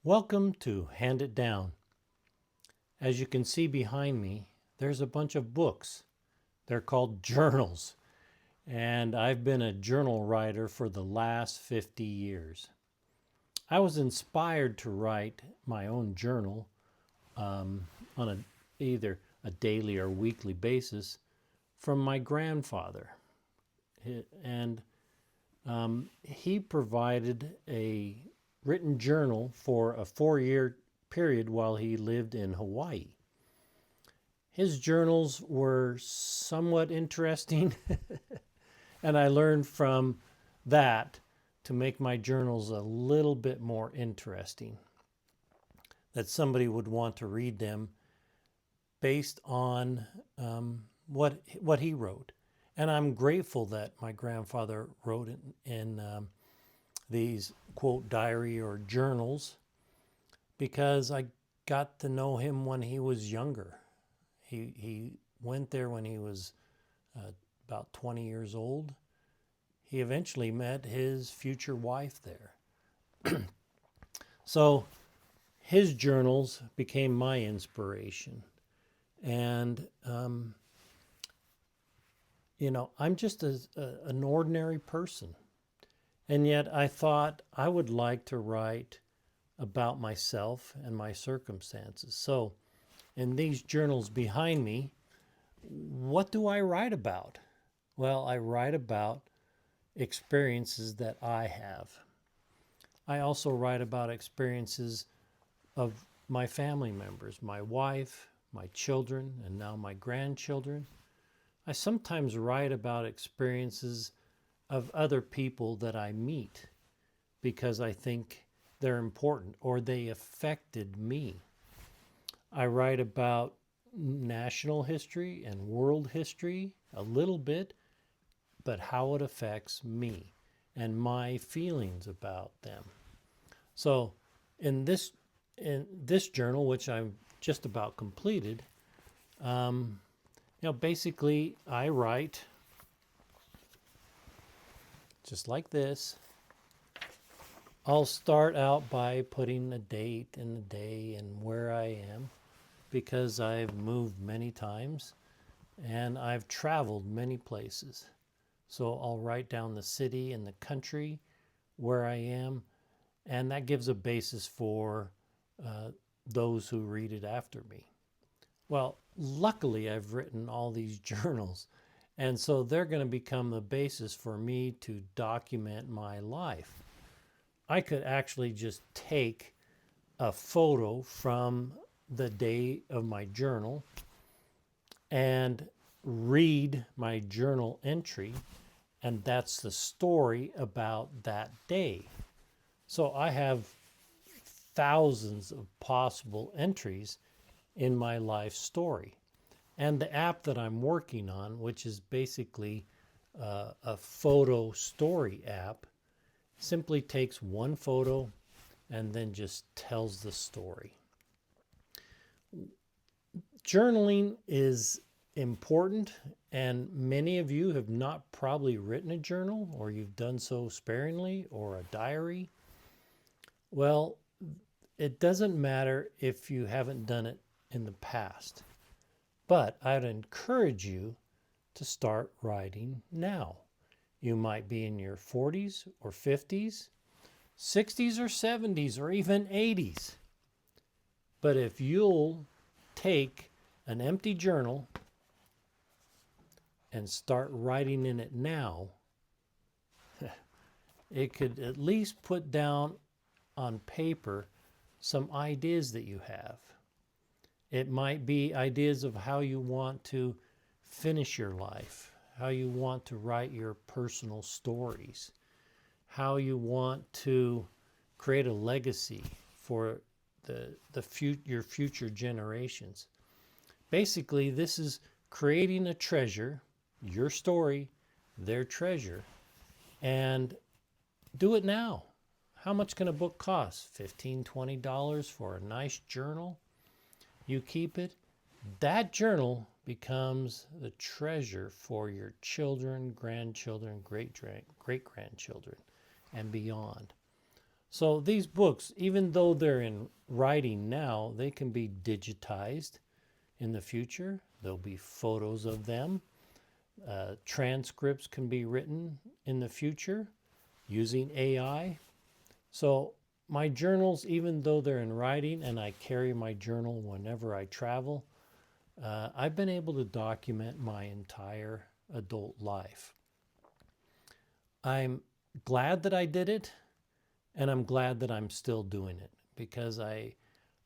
Welcome to Hand It Down. As you can see behind me, there's a bunch of books. They're called journals, and I've been a journal writer for the last 50 years. I was inspired to write my own journal on either a daily or weekly basis from my grandfather. And he provided a written journal for a 4-year period while he lived in Hawaii. His journals were somewhat interesting, and I learned from that to make my journals a little bit more interesting, that somebody would want to read them based on what he wrote. And I'm grateful that my grandfather wrote in these, quote, diary or journals, because I got to know him when he was younger. He went there when he was about 20 years old. He eventually met his future wife there. So his journals became my inspiration. And, I'm just an ordinary person. And yet I thought I would like to write about myself and my circumstances. So in these journals behind me, what do I write about? Well, I write about experiences that I have. I also write about experiences of my family members, my wife, my children, and now my grandchildren. I sometimes write about experiences of other people that I meet because I think they're important or they affected me. I write about national history and world history a little bit, but how it affects me and my feelings about them. So in this journal, which I'm just about completed, basically I write just like this. I'll start out by putting a date and the day and where I am, because I've moved many times and I've traveled many places. So I'll write down the city and the country where I am, and that gives a basis for those who read it after me. Well, luckily I've written all these journals, and so they're going to become the basis for me to document my life. I could actually just take a photo from the day of my journal and read my journal entry, and that's the story about that day. So I have thousands of possible entries in my life story. And the app that I'm working on, which is basically a photo story app, simply takes one photo and then just tells the story. Journaling is important, and many of you have not probably written a journal, or you've done so sparingly, or a diary. Well, it doesn't matter if you haven't done it in the past, but I'd encourage you to start writing now. You might be in your 40s or 50s, 60s or 70s, or even 80s. But if you'll take an empty journal and start writing in it now, it could at least put down on paper some ideas that you have. It might be ideas of how you want to finish your life, how you want to write your personal stories, how you want to create a legacy for your future generations. Basically, this is creating a treasure, your story, their treasure, and do it now. How much can a book cost? $15, $20 for a nice journal? You keep it. That journal becomes the treasure for your children, grandchildren, great-grandchildren, and beyond. So these books, even though they're in writing now, they can be digitized in the future. There'll be photos of them. Transcripts can be written in the future using AI. So my journals, even though they're in writing and I carry my journal whenever I travel, I've been able to document my entire adult life. I'm glad that I did it, and I'm glad that I'm still doing it, because I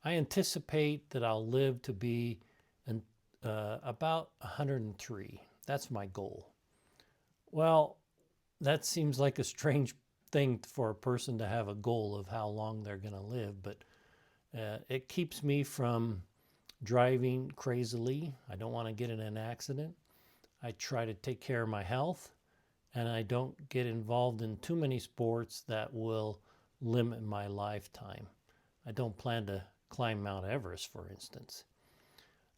anticipate that I'll live to be about 103. That's my goal. Well, that seems like a strange thing for a person to have a goal of how long they're going to live, but it keeps me from driving crazily. I don't want to get in an accident. I try to take care of my health, and I don't get involved in too many sports that will limit my lifetime. I don't plan to climb Mount Everest, for instance.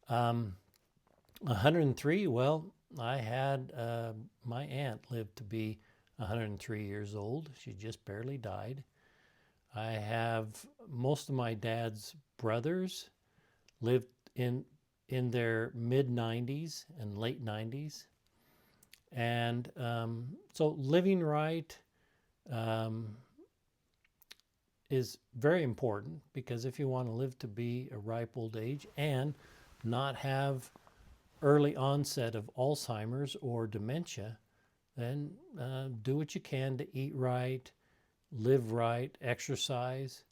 103, well, I had my aunt lived to be 103 years old. She just barely died. I have most of my dad's brothers lived in their mid-90s and late 90s. And so living right is very important, because if you want to live to be a ripe old age and not have early onset of Alzheimer's or dementia, then do what you can to eat right, live right, exercise,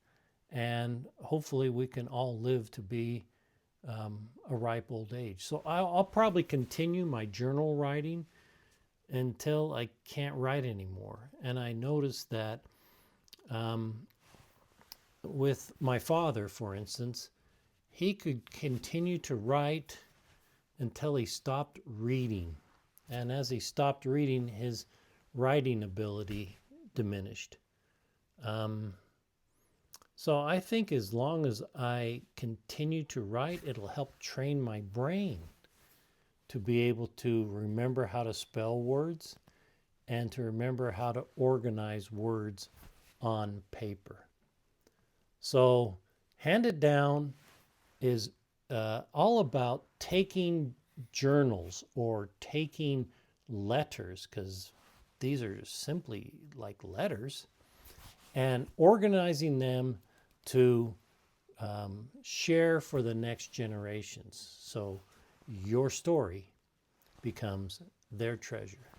and hopefully we can all live to be a ripe old age. So I'll probably continue my journal writing until I can't write anymore. And I noticed that with my father, for instance, he could continue to write until he stopped reading. And as he stopped reading, his writing ability diminished. So I think as long as I continue to write, it'll help train my brain to be able to remember how to spell words and to remember how to organize words on paper. So Handed Down is all about taking journals or taking letters, because these are simply like letters, and organizing them to share for the next generations. So your story becomes their treasure.